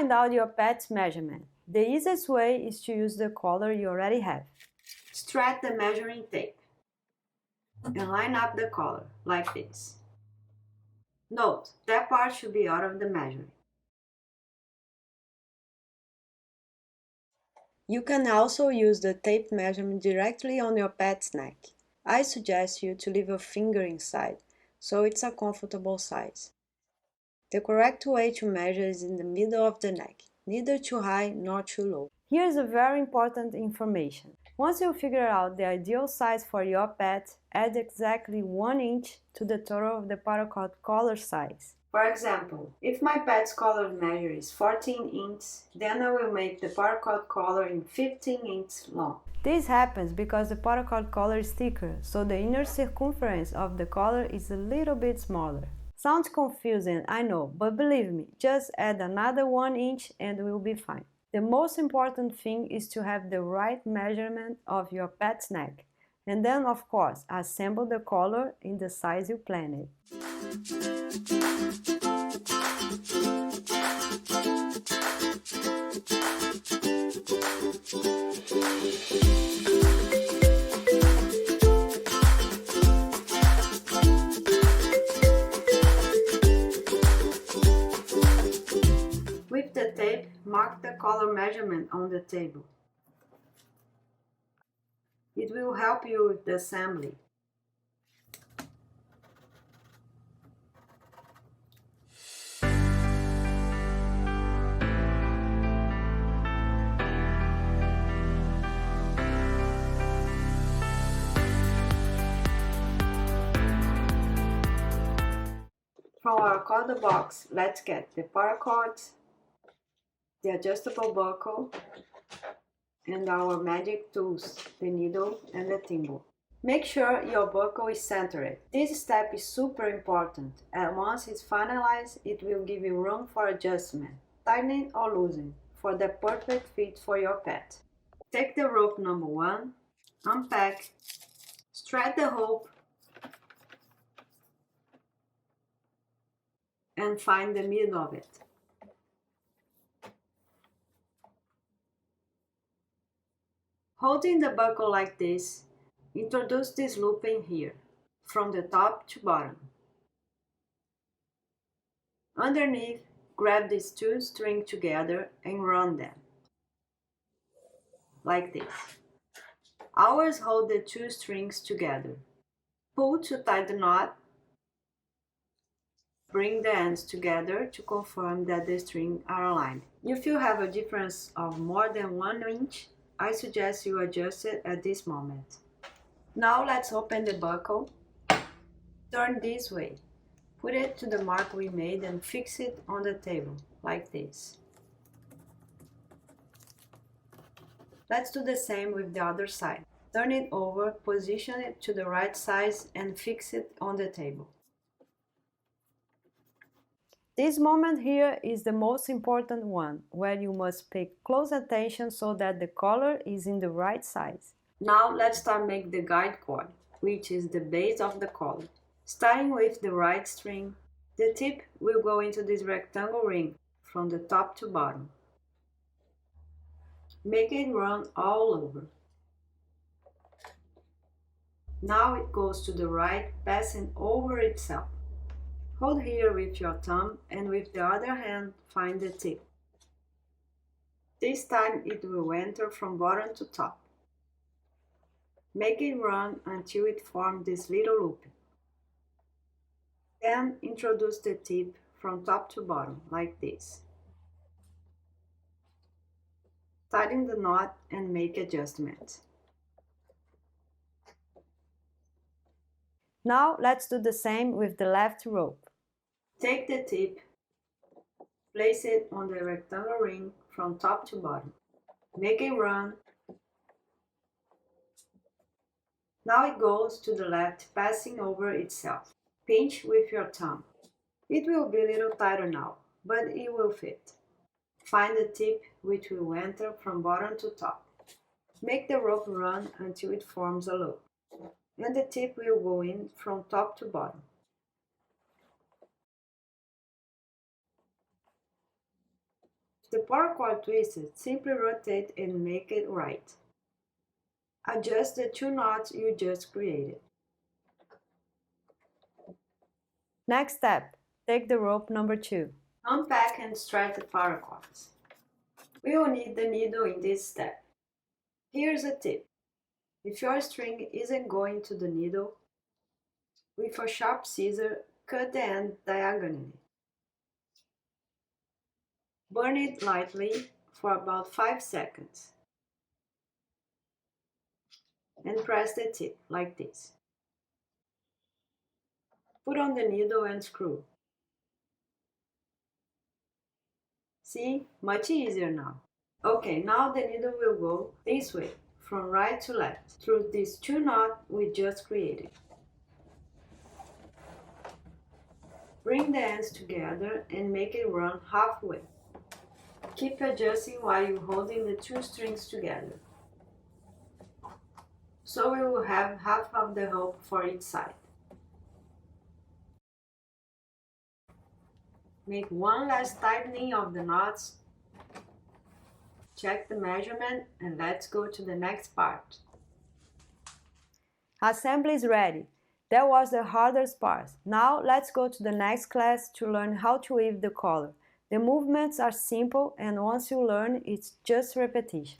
find out your pet's measurement. The easiest way is to use the collar you already have. Strap the measuring tape and line up the collar like this. Note, that part should be out of the measuring. You can also use the tape measurement directly on your pet's neck. I suggest you to leave your finger inside, so it's a comfortable size. The correct way to measure is in the middle of the neck, neither too high nor too low. Here's a very important information. Once you figure out the ideal size for your pet, add exactly 1 inch to the total of the paracord collar size. For example, if my pet's collar measure is 14 inches, then I will make the paracord collar in 15 inches long. This happens because the paracord collar is thicker, so the inner circumference of the collar is a little bit smaller. Sounds confusing, I know, but believe me, just add another 1 inch and we'll be fine. The most important thing is to have the right measurement of your pet's neck, and then of course assemble the collar in the size you planned. With the tape, mark the collar measurement on the table. It will help you with the assembly. From our corner box, let's get the paracords, the adjustable buckle, and our magic tools, the needle and the thimble. Make sure your buckle is centered. This step is super important, and once it's finalized, it will give you room for adjustment, tightening or loosening, for the perfect fit for your pet. Take the rope number 1, unpack, strap the rope, and find the middle of it. Holding the buckle like this, introduce this loop in here, from the top to bottom. Underneath, grab these 2 strings together and run them, like this. Always hold the 2 strings together. Pull to tie the knot. Bring the ends together to confirm that the strings are aligned. If you have a difference of more than 1 inch, I suggest you adjust it at this moment. Now let's open the buckle. Turn this way. Put it to the mark we made and fix it on the table, like this. Let's do the same with the other side. Turn it over, position it to the right size and fix it on the table. This moment here is the most important one, where you must pay close attention so that the collar is in the right size. Now let's start making the guide cord, which is the base of the collar. Starting with the right string, the tip will go into this rectangle ring from the top to bottom. Make it run all over. Now it goes to the right, passing over itself. Hold here with your thumb and with the other hand find the tip. This time it will enter from bottom to top. Make it run until it forms this little loop. Then introduce the tip from top to bottom, like this. Tighten the knot and make adjustments. Now let's do the same with the left rope. Take the tip, place it on the rectangle ring from top to bottom. Make it run. Now it goes to the left, passing over itself. Pinch with your thumb. It will be a little tighter now, but it will fit. Find the tip which will enter from bottom to top. Make the rope run until it forms a loop, and the tip will go in from top to bottom. The paracord twisted, simply rotate and make it right. Adjust the 2 knots you just created. Next step, take the rope number 2. Unpack and stretch the paracords. We will need the needle in this step. Here's a tip. If your string isn't going to the needle, with a sharp scissor, cut the end diagonally. Burn it lightly for about 5 seconds. And press the tip like this. Put on the needle and screw. See? Much easier now. Okay, now the needle will go this way, from right to left, through these 2 knots we just created. Bring the ends together and make it run halfway. Keep adjusting while you're holding the 2 strings together. So we will have half of the rope for each side. Make one last tightening of the knots. Check the measurement and let's go to the next part. Assembly is ready. That was the hardest part. Now let's go to the next class to learn how to weave the collar. The movements are simple and once you learn, it's just repetition.